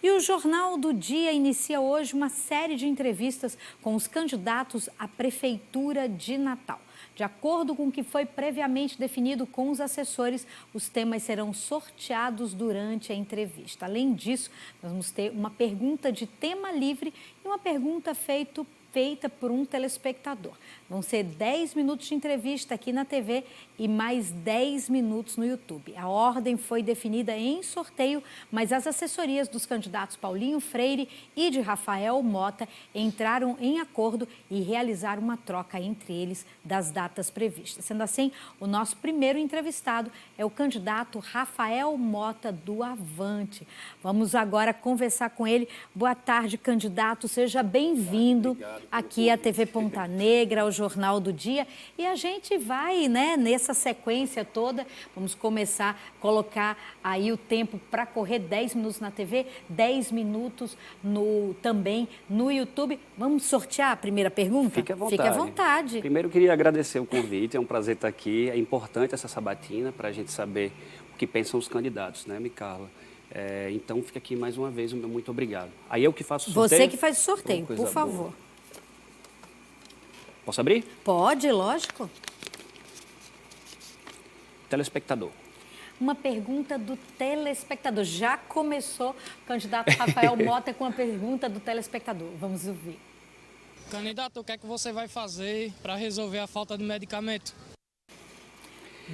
E o Jornal do Dia inicia hoje uma série de entrevistas com os candidatos à Prefeitura de Natal. De acordo com o que foi previamente definido com os assessores, os temas serão sorteados durante a entrevista. Além disso, nós vamos ter uma pergunta de tema livre e uma pergunta feita por um telespectador. Vão ser 10 minutos de entrevista aqui na TV e mais 10 minutos no YouTube. A ordem foi definida em sorteio, mas as assessorias dos candidatos Paulinho Freire e de Rafael Mota entraram em acordo e realizaram uma troca entre eles das datas previstas. Sendo assim, o nosso primeiro entrevistado é o candidato Rafael Mota do Avante. Vamos agora conversar com ele. Boa tarde, candidato. Seja bem-vindo aqui à TV Ponta Negra, ao Jornal do Dia. E a gente vai, nessa sequência toda, vamos começar a colocar aí o tempo para correr 10 minutos na TV, 10 minutos também no YouTube. Vamos sortear a primeira pergunta? Fique à vontade. Fique à vontade. Primeiro, eu queria agradecer o convite, é um prazer estar aqui. É importante essa sabatina para a gente saber o que pensam os candidatos, né, Micarla? Então, fica aqui mais uma vez o meu muito obrigado. Aí eu que faço o sorteio? Você que faz o sorteio, por favor. Boa. Posso abrir? Pode, lógico. Telespectador. Uma pergunta do telespectador. Já começou o candidato Rafael Mota com a pergunta do telespectador. Vamos ouvir. Candidato, o que é que você vai fazer para resolver a falta de medicamento?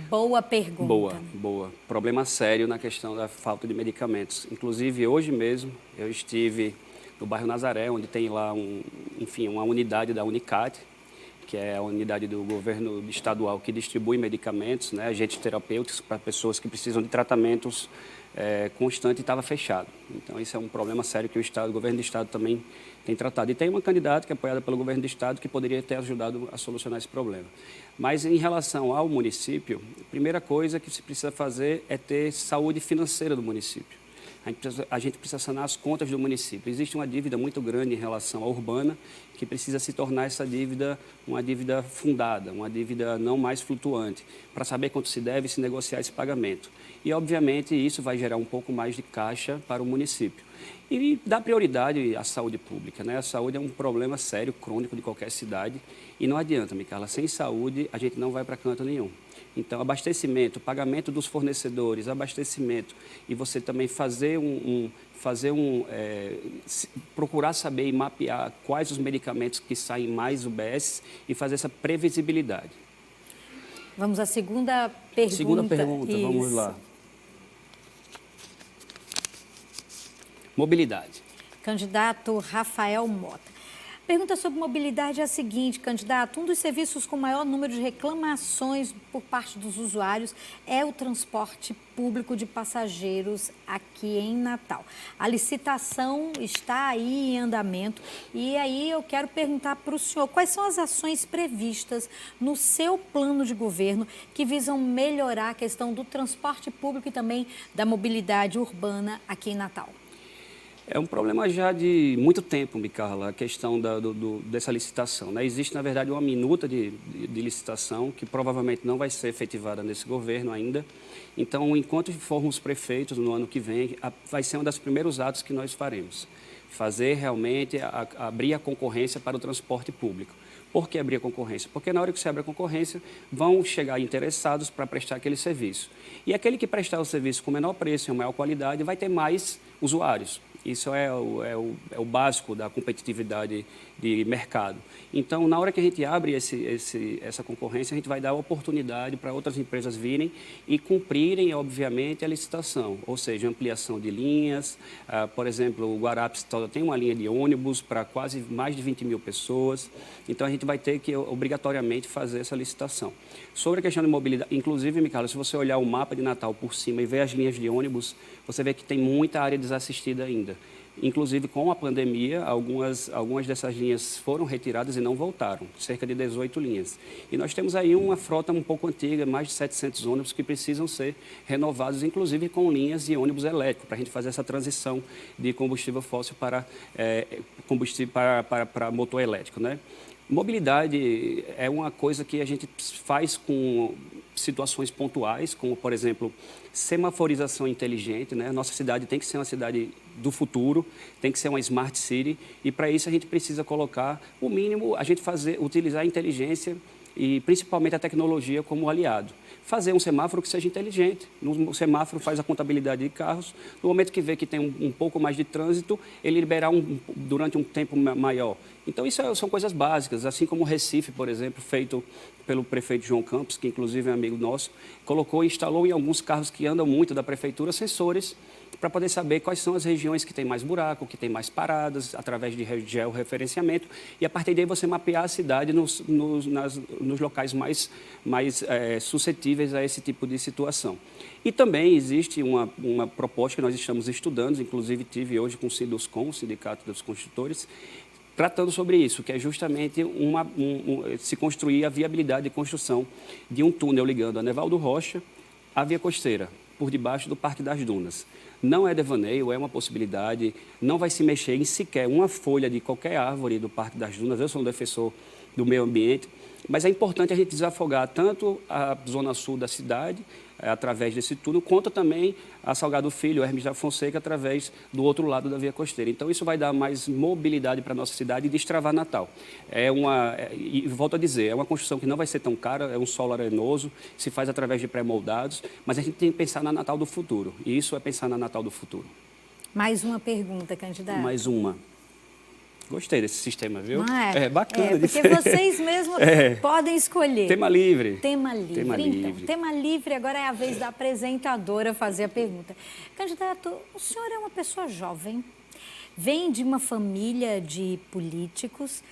Boa pergunta. Boa. Problema sério na questão da falta de medicamentos. Inclusive, hoje mesmo, eu estive no bairro Nazaré, onde tem lá uma unidade da Unicat, que é a unidade do governo estadual que distribui medicamentos, né, agentes terapêuticos para pessoas que precisam de tratamentos constantes, e estava fechado. Então, isso é um problema sério que o governo do estado também tem tratado. E tem uma candidata que é apoiada pelo governo do estado que poderia ter ajudado a solucionar esse problema. Mas, em relação ao município, a primeira coisa que se precisa fazer é ter saúde financeira do município. A gente precisa sanar as contas do município. Existe uma dívida muito grande em relação à urbana, que precisa se tornar essa dívida uma dívida fundada, uma dívida não mais flutuante, para saber quanto se deve se negociar esse pagamento. E, obviamente, isso vai gerar um pouco mais de caixa para o município. E dá prioridade à saúde pública, né? A saúde é um problema sério, crônico de qualquer cidade. E não adianta, Micarla, sem saúde a gente não vai para canto nenhum. Então, abastecimento, pagamento dos fornecedores, abastecimento, e você também procurar saber e mapear quais os medicamentos que saem mais UBS e fazer essa previsibilidade. Vamos à segunda pergunta. Segunda pergunta, Isso. Vamos lá. Mobilidade. Candidato Rafael Mota. Pergunta sobre mobilidade é a seguinte, candidato. Um dos serviços com maior número de reclamações por parte dos usuários é o transporte público de passageiros aqui em Natal. A licitação está aí em andamento e aí eu quero perguntar para o senhor quais são as ações previstas no seu plano de governo que visam melhorar a questão do transporte público e também da mobilidade urbana aqui em Natal. É um problema já de muito tempo, Micarla, a questão dessa licitação, né? Existe, na verdade, uma minuta de licitação que provavelmente não vai ser efetivada nesse governo ainda. Então, enquanto formos prefeitos no ano que vem, vai ser um dos primeiros atos que nós faremos. Fazer realmente, abrir a concorrência para o transporte público. Por que abrir a concorrência? Porque na hora que você abre a concorrência, vão chegar interessados para prestar aquele serviço. E aquele que prestar o serviço com menor preço e maior qualidade vai ter mais usuários. Isso é o básico da competitividade de mercado. Então, na hora que a gente abre essa concorrência, a gente vai dar oportunidade para outras empresas virem e cumprirem, obviamente, a licitação. Ou seja, ampliação de linhas. Por exemplo, o Guarapes tem uma linha de ônibus para quase mais de 20 mil pessoas. Então, a gente vai ter que, obrigatoriamente, fazer essa licitação. Sobre a questão de mobilidade, inclusive, Micarla, se você olhar o mapa de Natal por cima e ver as linhas de ônibus, você vê que tem muita área desassistida ainda. Inclusive, com a pandemia, algumas dessas linhas foram retiradas e não voltaram, cerca de 18 linhas. E nós temos aí uma frota um pouco antiga, mais de 700 ônibus que precisam ser renovados, inclusive com linhas de ônibus elétricos, para a gente fazer essa transição de combustível fóssil para combustível para motor elétrico, né? Mobilidade é uma coisa que a gente faz com situações pontuais, como, por exemplo, semaforização inteligente, né? Nossa cidade tem que ser uma cidade do futuro, tem que ser uma smart city, e para isso a gente precisa colocar o mínimo, utilizar a inteligência e principalmente a tecnologia como aliado. Fazer um semáforo que seja inteligente. No semáforo faz a contabilidade de carros. No momento que vê que tem um pouco mais de trânsito, ele liberar durante um tempo maior. Então, isso são coisas básicas. Assim como o Recife, por exemplo, feito pelo prefeito João Campos, que inclusive é amigo nosso, colocou e instalou em alguns carros que andam muito da prefeitura sensores para poder saber quais são as regiões que tem mais buraco, que tem mais paradas, através de georreferenciamento, e a partir daí você mapear a cidade nos locais mais suscetíveis a esse tipo de situação. E também existe uma proposta que nós estamos estudando, inclusive tive hoje com o Sinduscon, o Sindicato dos Construtores, tratando sobre isso, que é justamente se construir a viabilidade de construção de um túnel ligando a Nevaldo Rocha à Via Costeira, por debaixo do Parque das Dunas. Não é devaneio, é uma possibilidade, não vai se mexer em sequer uma folha de qualquer árvore do Parque das Dunas. Eu sou um defensor do meio ambiente, mas é importante a gente desafogar tanto a zona sul da cidade, através desse túnel, quanto também a Salgado Filho, Hermes da Fonseca, através do outro lado da Via Costeira. Então, isso vai dar mais mobilidade para a nossa cidade e destravar Natal. E volto a dizer, é uma construção que não vai ser tão cara, é um solo arenoso, se faz através de pré-moldados, mas a gente tem que pensar na Natal do futuro, e isso é pensar na Natal do futuro. Mais uma pergunta, candidato. Mais uma. Gostei desse sistema, viu? Não é? É bacana. Porque vocês mesmos podem escolher. Tema livre. Tema livre. Tema então, livre. Tema livre, agora é a vez da apresentadora fazer a pergunta. Candidato, o senhor é uma pessoa jovem, vem de uma família de políticos,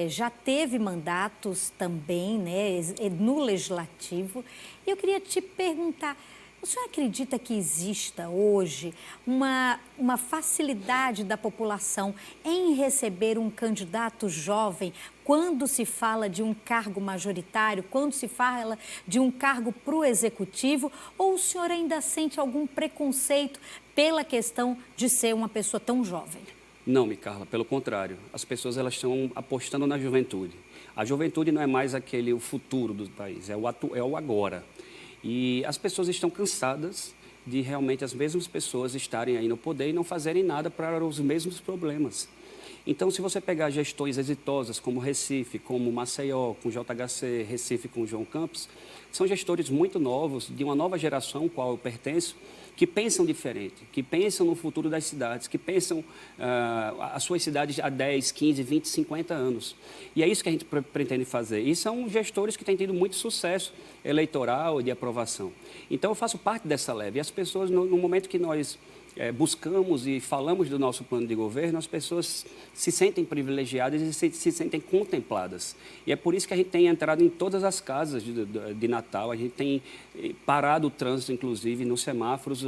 já teve mandatos também, né, no Legislativo. E eu queria te perguntar, o senhor acredita que exista hoje uma facilidade da população em receber um candidato jovem quando se fala de um cargo majoritário, quando se fala de um cargo para o executivo? Ou o senhor ainda sente algum preconceito pela questão de ser uma pessoa tão jovem? Não, Micarla, pelo contrário. As pessoas elas estão apostando na juventude. A juventude não é mais o futuro do país, é o agora. E as pessoas estão cansadas de realmente as mesmas pessoas estarem aí no poder e não fazerem nada para os mesmos problemas. Então, se você pegar gestões exitosas como Recife, como Maceió, com JHC, Recife com João Campos, são gestores muito novos, de uma nova geração, qual eu pertenço, que pensam diferente, que pensam no futuro das cidades, que pensam as suas cidades há 10, 15, 20, 50 anos. E é isso que a gente pretende fazer. E são gestores que têm tido muito sucesso eleitoral e de aprovação. Então, eu faço parte dessa leve. E as pessoas, no momento que nós buscamos e falamos do nosso plano de governo, as pessoas se sentem privilegiadas e se sentem contempladas. E é por isso que a gente tem entrado em todas as casas de Natal, a gente tem parado o trânsito, inclusive, nos semáforos,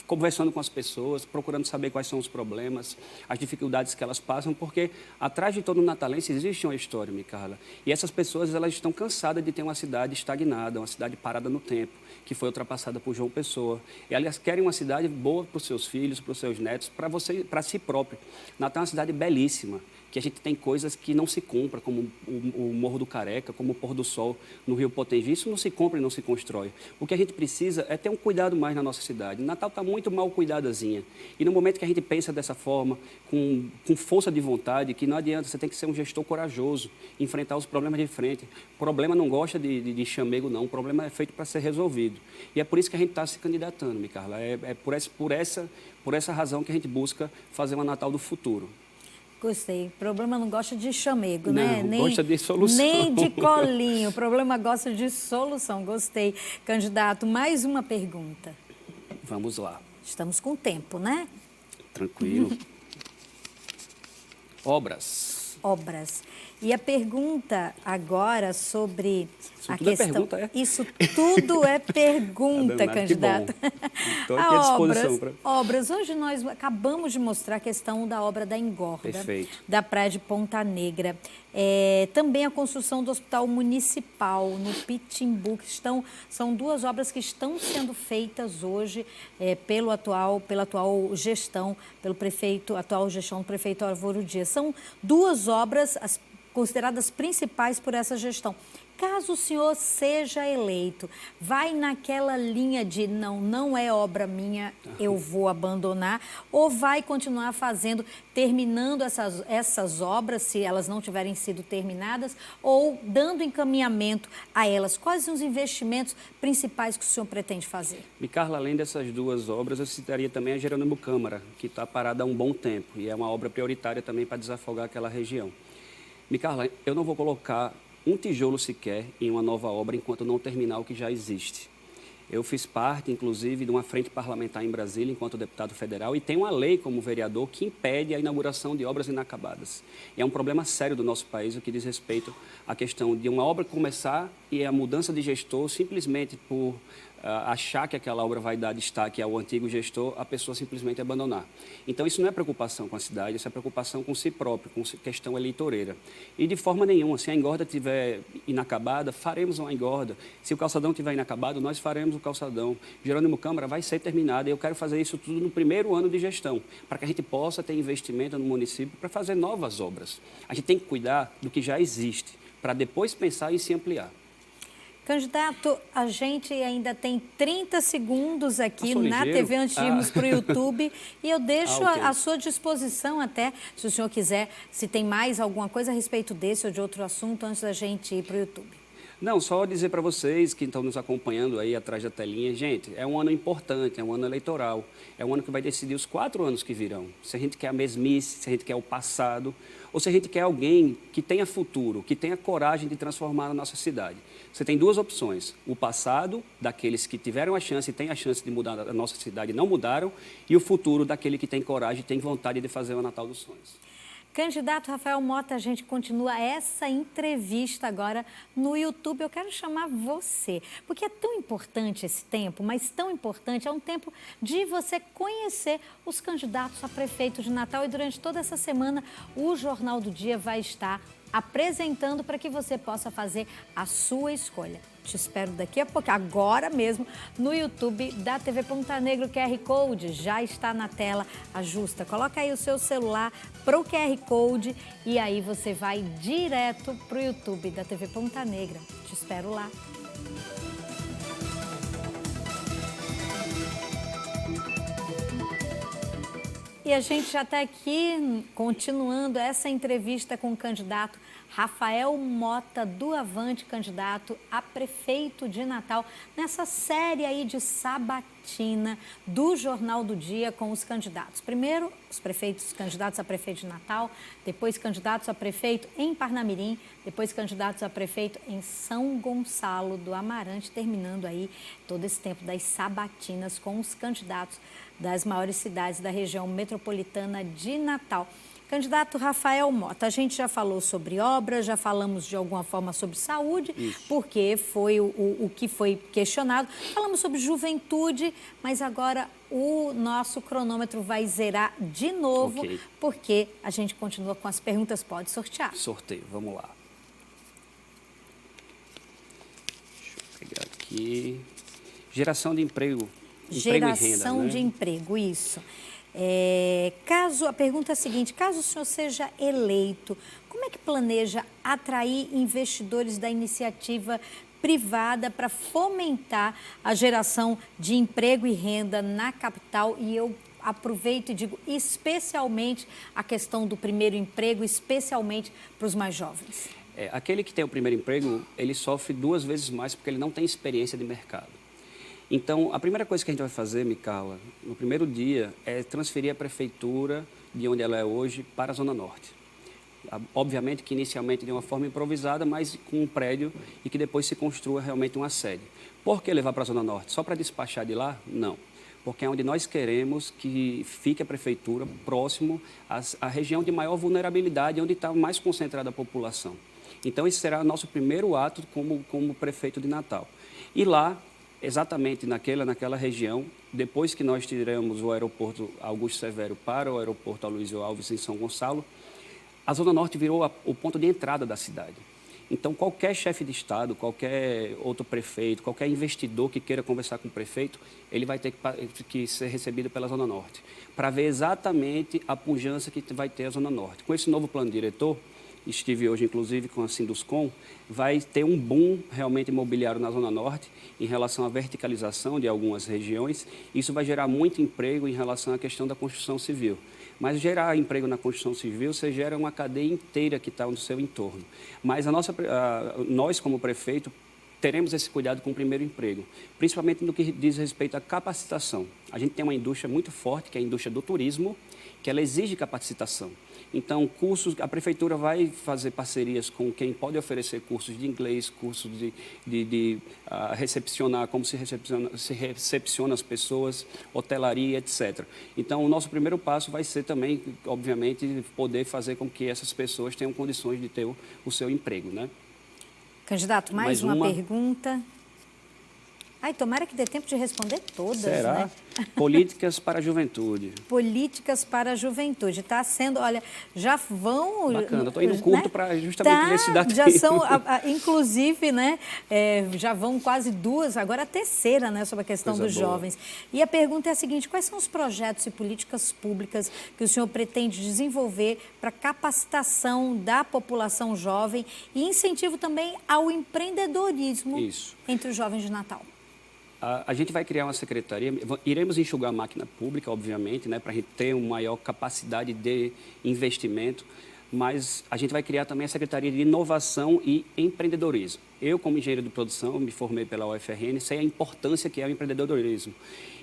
conversando com as pessoas, procurando saber quais são os problemas, as dificuldades que elas passam, porque atrás de todo natalense existe uma história, Micarla. E essas pessoas elas estão cansadas de ter uma cidade estagnada, uma cidade parada no tempo, que foi ultrapassada por João Pessoa. E elas querem uma cidade boa para os seus filhos, para os seus netos, para si próprio. Natal é uma cidade belíssima, que a gente tem coisas que não se compra, como o Morro do Careca, como o Pôr do Sol no Rio Potengi. Isso não se compra e não se constrói. O que a gente precisa é ter um cuidado mais na nossa cidade. Natal está muito mal cuidadazinha. E no momento que a gente pensa dessa forma, com força de vontade, que não adianta, você tem que ser um gestor corajoso, enfrentar os problemas de frente. O problema não gosta de chamego, não. O problema é feito para ser resolvido. E é por isso que a gente está se candidatando, Micarla. É por essa razão que a gente busca fazer uma Natal do futuro. Gostei. O problema não gosta de chamego, não, né? Gosta de solução. Nem de colinho. O problema gosta de solução. Gostei. Candidato, mais uma pergunta. Vamos lá. Estamos com tempo, né? Tranquilo. Obras. E a pergunta agora sobre Isso a tudo questão... é pergunta, é? Isso tudo é pergunta, candidato. Estou aqui à disposição. Obras. Hoje nós acabamos de mostrar a questão da obra da engorda, Perfeito. da praia de Ponta Negra. Também a construção do Hospital Municipal no Pitimbu, são duas obras que estão sendo feitas hoje pela atual gestão, atual gestão do prefeito Álvaro Dias. São duas obras consideradas principais por essa gestão. Caso o senhor seja eleito, vai naquela linha de não é obra minha, eu vou abandonar, ou vai continuar fazendo, terminando essas obras, se elas não tiverem sido terminadas, ou dando encaminhamento a elas? Quais são os investimentos principais que o senhor pretende fazer? Carla, além dessas duas obras, eu citaria também a Jerônimo Câmara, que está parada há um bom tempo e é uma obra prioritária também para desafogar aquela região. Carla, eu não vou colocar um tijolo sequer em uma nova obra enquanto não terminar o que já existe. Eu fiz parte, inclusive, de uma frente parlamentar em Brasília enquanto deputado federal e tem uma lei como vereador que impede a inauguração de obras inacabadas. E é um problema sério do nosso país o que diz respeito à questão de uma obra começar e a mudança de gestor simplesmente por achar que aquela obra vai dar destaque ao antigo gestor, a pessoa simplesmente abandonar. Então, isso não é preocupação com a cidade, isso é preocupação com si próprio, com questão eleitoreira. E de forma nenhuma, se a engorda estiver inacabada, faremos uma engorda. Se o calçadão estiver inacabado, nós faremos o calçadão. Jerônimo Câmara vai ser terminado e eu quero fazer isso tudo no primeiro ano de gestão, para que a gente possa ter investimento no município para fazer novas obras. A gente tem que cuidar do que já existe, para depois pensar em se ampliar. Candidato, a gente ainda tem 30 segundos aqui na ligeiro. TV antes de irmos para o YouTube e eu deixo ok. à sua disposição até, se o senhor quiser, se tem mais alguma coisa a respeito desse ou de outro assunto antes da gente ir para o YouTube. Não, só dizer para vocês que estão nos acompanhando aí atrás da telinha, gente, é um ano importante, é um ano eleitoral, é um ano que vai decidir os 4 anos que virão. Se a gente quer a mesmice, se a gente quer o passado, ou se a gente quer alguém que tenha futuro, que tenha coragem de transformar a nossa cidade. Você tem duas opções, o passado, daqueles que tiveram a chance e têm a chance de mudar a nossa cidade e não mudaram, e o futuro daquele que tem coragem e tem vontade de fazer o Natal dos Sonhos. Candidato Rafael Mota, a gente continua essa entrevista agora no YouTube. Eu quero chamar você, porque é tão importante esse tempo, mas tão importante, é um tempo de você conhecer os candidatos a prefeito de Natal e durante toda essa semana o Jornal do Dia vai estar apresentando para que você possa fazer a sua escolha. Te espero daqui a pouco, agora mesmo, no YouTube da TV Ponta Negra. O QR Code já está na tela, ajusta. Coloca aí o seu celular para o QR Code e aí você vai direto para o YouTube da TV Ponta Negra. Te espero lá. E a gente já está aqui, continuando essa entrevista com o candidato Rafael Mota, do Avante, candidato a prefeito de Natal, nessa série aí de sabatina do Jornal do Dia com os candidatos. Primeiro, os candidatos a prefeito de Natal, depois candidatos a prefeito em Parnamirim, depois candidatos a prefeito em São Gonçalo do Amarante, terminando aí todo esse tempo das sabatinas com os candidatos das maiores cidades da região metropolitana de Natal. Candidato Rafael Mota, a gente já falou sobre obras, já falamos de alguma forma sobre saúde, porque foi o que foi questionado. Falamos sobre juventude, mas agora o nosso cronômetro vai zerar de novo, porque a gente continua com as perguntas. Pode sortear. Sorteio, vamos lá. Deixa eu pegar aqui. Geração de emprego. Geração e renda, de né? emprego, isso. A pergunta é a seguinte: caso o senhor seja eleito, como é que planeja atrair investidores da iniciativa privada para fomentar a geração de emprego e renda na capital? E eu aproveito e digo especialmente a questão do primeiro emprego, especialmente para os mais jovens. Aquele que tem o primeiro emprego, ele sofre 2 vezes mais porque ele não tem experiência de mercado. Então, a primeira coisa que a gente vai fazer, Carla, no primeiro dia, é transferir a prefeitura de onde ela é hoje para a Zona Norte. Obviamente que inicialmente de uma forma improvisada, mas com um prédio e que depois se construa realmente uma sede. Por que levar para a Zona Norte? Só para despachar de lá? Não. Porque é onde nós queremos que fique a prefeitura próximo à região de maior vulnerabilidade, onde está mais concentrada a população. Então, esse será o nosso primeiro ato como prefeito de Natal. E lá, exatamente naquela região, depois que nós tiramos o aeroporto Augusto Severo para o aeroporto Aloysio Alves em São Gonçalo, a Zona Norte virou o ponto de entrada da cidade. Então, qualquer chefe de Estado, qualquer outro prefeito, qualquer investidor que queira conversar com o prefeito, ele vai ter que ser recebido pela Zona Norte, para ver exatamente a pujança que vai ter a Zona Norte. Com esse novo plano diretor, estive hoje, inclusive, com a Sinduscom, vai ter um boom realmente imobiliário na Zona Norte em relação à verticalização de algumas regiões. Isso vai gerar muito emprego em relação à questão da construção civil. Mas gerar emprego na construção civil, você gera uma cadeia inteira que está no seu entorno. Mas nós, como prefeito, teremos esse cuidado com o primeiro emprego, principalmente no que diz respeito à capacitação. A gente tem uma indústria muito forte, que é a indústria do turismo, que ela exige capacitação. Então, a prefeitura vai fazer parcerias com quem pode oferecer cursos de inglês, cursos de recepcionar, como se recepciona as pessoas, hotelaria, etc. Então, o nosso primeiro passo vai ser também, obviamente, poder fazer com que essas pessoas tenham condições de ter o seu emprego, né? Candidato, mais uma pergunta. Ai, tomara que dê tempo de responder todas, Será? Né? Políticas para a juventude. Políticas para a juventude. Está sendo, olha, já vão... Bacana, estou indo curto, né? Para justamente ver se dá tempo. Já são, inclusive, né, já vão quase duas, agora a terceira, né, sobre a questão dos jovens. E a pergunta é a seguinte: quais são os projetos e políticas públicas que o senhor pretende desenvolver para capacitação da população jovem e incentivo também ao empreendedorismo entre os jovens de Natal? A gente vai criar uma secretaria, iremos enxugar a máquina pública, obviamente, né, para a gente ter uma maior capacidade de investimento, mas a gente vai criar também a Secretaria de Inovação e Empreendedorismo. Eu, como engenheiro de produção, me formei pela UFRN, sei a importância que é o empreendedorismo.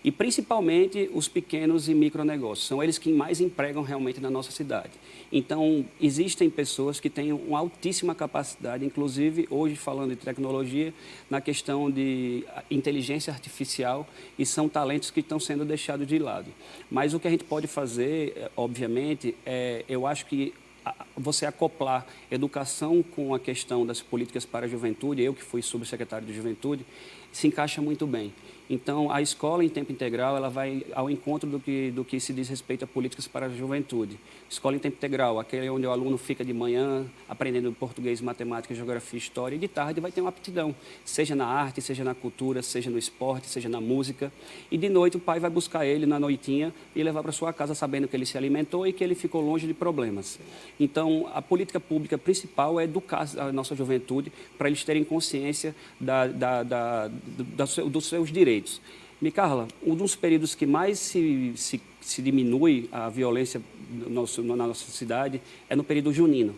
E, principalmente, os pequenos e micronegócios. São eles que mais empregam realmente na nossa cidade. Então, existem pessoas que têm uma altíssima capacidade, inclusive, hoje, falando de tecnologia, na questão de inteligência artificial, e são talentos que estão sendo deixados de lado. Mas o que a gente pode fazer, obviamente, eu acho que você acoplar educação com a questão das políticas para a juventude, eu que fui subsecretário de juventude, se encaixa muito bem. Então, a escola em tempo integral, ela vai ao encontro do que se diz respeito a políticas para a juventude. Escola em tempo integral, aquele onde o aluno fica de manhã aprendendo português, matemática, geografia, história, e de tarde vai ter uma aptidão, seja na arte, seja na cultura, seja no esporte, seja na música. E de noite o pai vai buscar ele na noitinha e levar para sua casa sabendo que ele se alimentou e que ele ficou longe de problemas. Então, a política pública principal é educar a nossa juventude para eles terem consciência dos seus direitos. Micarla, um dos períodos que mais se diminui a violência na nossa cidade é no período junino.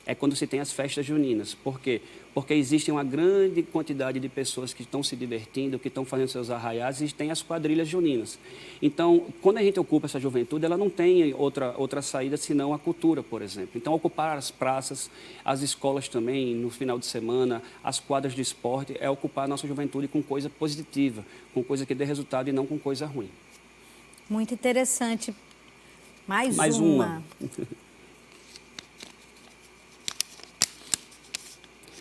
É quando se tem as festas juninas. Por quê? Porque existe uma grande quantidade de pessoas que estão se divertindo, que estão fazendo seus arraiais, e tem as quadrilhas juninas. Então, quando a gente ocupa essa juventude, ela não tem outra saída senão a cultura, por exemplo. Então, ocupar as praças, as escolas também, no final de semana, as quadras de esporte, é ocupar a nossa juventude com coisa positiva, com coisa que dê resultado e não com coisa ruim. Muito interessante. Mais uma.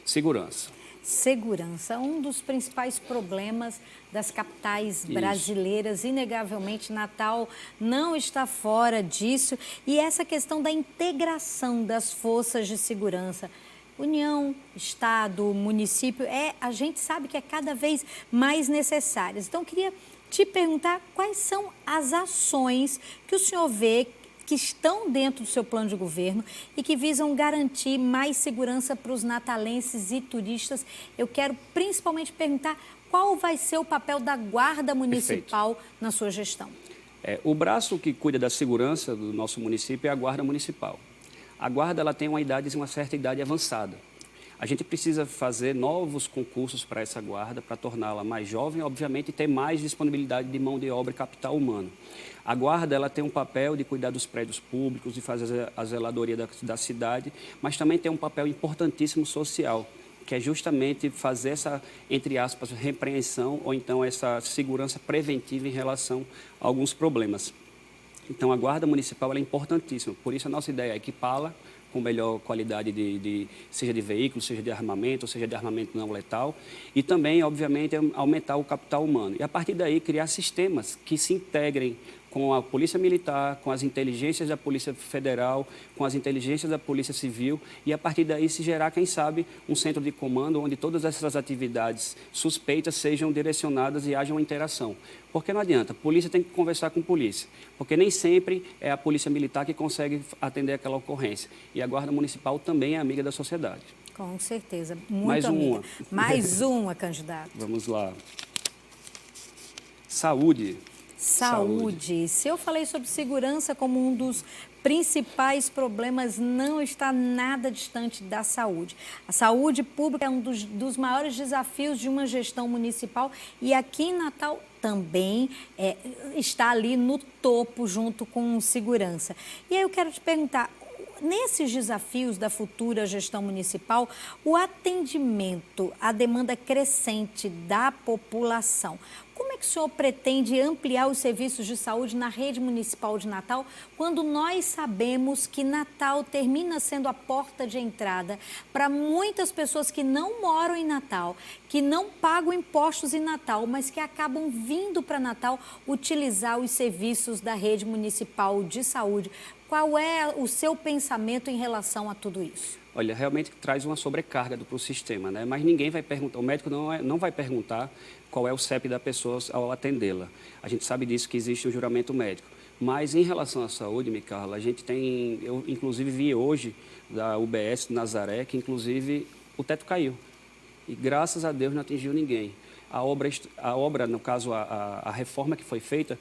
Segurança. Segurança, um dos principais problemas das capitais brasileiras, inegavelmente Natal não está fora disso. E essa questão da integração das forças de segurança, União, Estado, município, a gente sabe que é cada vez mais necessárias. Então, eu queria te perguntar quais são as ações que o senhor vê que estão dentro do seu plano de governo e que visam garantir mais segurança para os natalenses e turistas. Eu quero principalmente perguntar qual vai ser o papel da Guarda Municipal na sua gestão. O braço que cuida da segurança do nosso município é a Guarda Municipal. A Guarda ela tem uma certa idade avançada. A gente precisa fazer novos concursos para essa guarda, para torná-la mais jovem, obviamente, e ter mais disponibilidade de mão de obra e capital humano. A guarda ela tem um papel de cuidar dos prédios públicos, de fazer a zeladoria da cidade, mas também tem um papel importantíssimo social, que é justamente fazer essa, entre aspas, repreensão ou então essa segurança preventiva em relação a alguns problemas. Então, a Guarda Municipal ela é importantíssima, por isso a nossa ideia é equipá-la com melhor qualidade seja de veículos, seja de armamento, seja de armamento não letal, e também, obviamente, aumentar o capital humano. E, a partir daí, criar sistemas que se integrem com a Polícia Militar, com as inteligências da Polícia Federal, com as inteligências da Polícia Civil e, a partir daí, se gerar, quem sabe, um centro de comando onde todas essas atividades suspeitas sejam direcionadas e haja uma interação. Porque não adianta, a polícia tem que conversar com a polícia, porque nem sempre é a Polícia Militar que consegue atender aquela ocorrência. E a Guarda Municipal também é amiga da sociedade. Com certeza, muito Mais amiga. uma. Mais uma, candidato. Vamos lá. Saúde. Saúde. Se eu falei sobre segurança como um dos principais problemas, não está nada distante da saúde. A saúde pública é um dos maiores desafios de uma gestão municipal e aqui em Natal também está ali no topo junto com segurança. E aí eu quero te perguntar, nesses desafios da futura gestão municipal, o atendimento à demanda crescente da população, como é que o senhor pretende ampliar os serviços de saúde na rede municipal de Natal, quando nós sabemos que Natal termina sendo a porta de entrada para muitas pessoas que não moram em Natal, que não pagam impostos em Natal, mas que acabam vindo para Natal utilizar os serviços da rede municipal de saúde? Qual é o seu pensamento em relação a tudo isso? Olha, realmente traz uma sobrecarga para o sistema, né? Mas ninguém vai perguntar, o médico não vai perguntar qual é o CEP da pessoa ao atendê-la. A gente sabe disso, que existe o juramento médico. Mas em relação à saúde, Micarla, a gente tem, eu inclusive vi hoje da UBS Nazaré, que inclusive o teto caiu. E graças a Deus não atingiu ninguém. A obra, no caso, a reforma que foi feita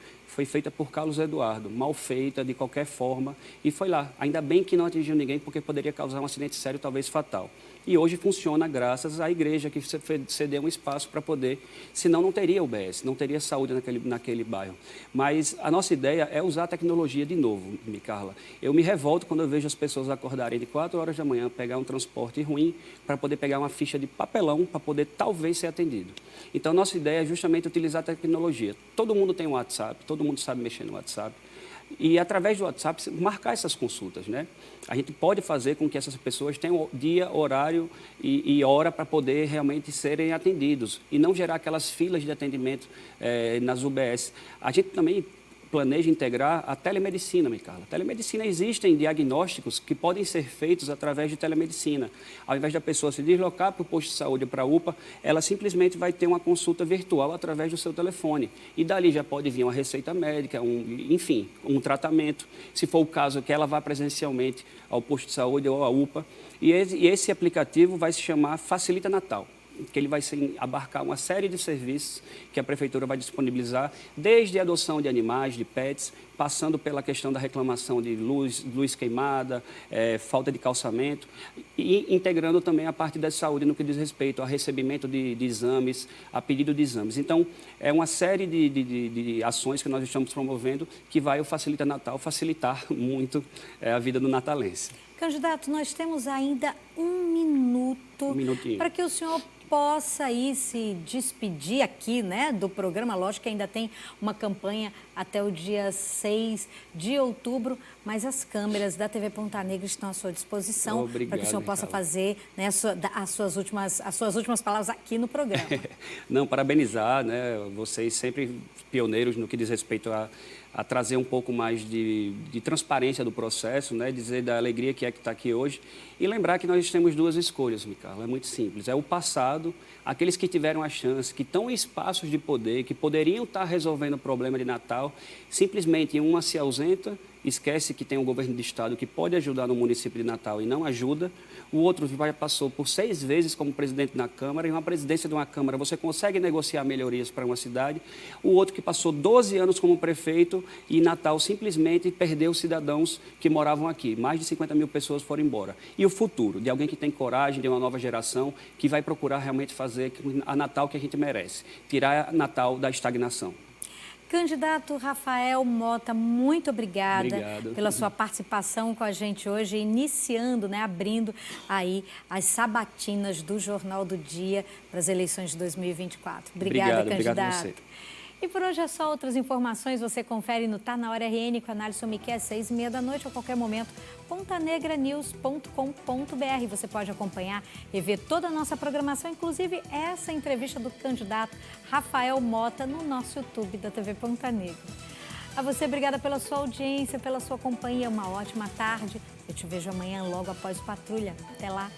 por Carlos Eduardo, mal feita de qualquer forma, e foi lá. Ainda bem que não atingiu ninguém, porque poderia causar um acidente sério, talvez fatal. E hoje funciona graças à igreja, que cedeu um espaço para poder, senão não teria UBS, não teria saúde naquele bairro. Mas a nossa ideia é usar a tecnologia de novo, Micarla. Eu me revolto quando eu vejo as pessoas acordarem de 4 horas da manhã, pegar um transporte ruim, para poder pegar uma ficha de papelão, para poder talvez ser atendido. Então, nossa ideia é justamente utilizar a tecnologia. Todo mundo tem um WhatsApp, todo mundo sabe mexer no WhatsApp. E, através do WhatsApp, marcar essas consultas, né? A gente pode fazer com que essas pessoas tenham dia, horário e hora para poder realmente serem atendidos e não gerar aquelas filas de atendimento nas UBS. A gente também planeja integrar a telemedicina, Micarla. Telemedicina, existem diagnósticos que podem ser feitos através de telemedicina. Ao invés da pessoa se deslocar para o posto de saúde ou para a UPA, ela simplesmente vai ter uma consulta virtual através do seu telefone. E dali já pode vir uma receita médica, enfim, um tratamento. Se for o caso, que ela vá presencialmente ao posto de saúde ou à UPA. E esse aplicativo vai se chamar Facilita Natal, que ele vai abarcar uma série de serviços que a Prefeitura vai disponibilizar, desde a adoção de animais, de pets, passando pela questão da reclamação de luz queimada, falta de calçamento, e integrando também a parte da saúde no que diz respeito ao recebimento de exames, a pedido de exames. Então, é uma série de ações que nós estamos promovendo que vai o Facilita Natal facilitar muito a vida do natalense. Candidato, nós temos ainda um minuto para que o senhor possa aí se despedir aqui, né, do programa. Lógico que ainda tem uma campanha até o dia 6 de outubro, mas as câmeras da TV Ponta Negra estão à sua disposição. Obrigado, para que o senhor possa fazer, né, as suas últimas palavras aqui no programa. Não, parabenizar, né, vocês sempre pioneiros no que diz respeito a trazer um pouco mais de transparência do processo, né? Dizer da alegria que está aqui hoje e lembrar que nós temos duas escolhas, Micarla, é muito simples. É o passado, aqueles que tiveram a chance, que estão em espaços de poder, que poderiam estar resolvendo o problema de Natal, simplesmente uma se ausenta, esquece que tem um governo de estado que pode ajudar no município de Natal e não ajuda. O outro já passou por 6 vezes como presidente na Câmara, e uma presidência de uma Câmara você consegue negociar melhorias para uma cidade. O outro que passou 12 anos como prefeito e Natal simplesmente perdeu cidadãos que moravam aqui. Mais de 50 mil pessoas foram embora. E o futuro de alguém que tem coragem, de uma nova geração, que vai procurar realmente fazer a Natal que a gente merece, tirar Natal da estagnação. Candidato Rafael Mota, muito obrigada pela sua participação com a gente hoje, iniciando, né, abrindo aí as sabatinas do Jornal do Dia para as eleições de 2024. Obrigada, candidato. Obrigado a você. E por hoje é só. Outras informações você confere no Tá Na Hora RN com a análise Somiquet às 6h30 da noite, a qualquer momento, pontanegranews.com.br. Você pode acompanhar e ver toda a nossa programação, inclusive essa entrevista do candidato Rafael Mota no nosso YouTube da TV Ponta Negra. A você, obrigada pela sua audiência, pela sua companhia. Uma ótima tarde. Eu te vejo amanhã logo após o Patrulha. Até lá.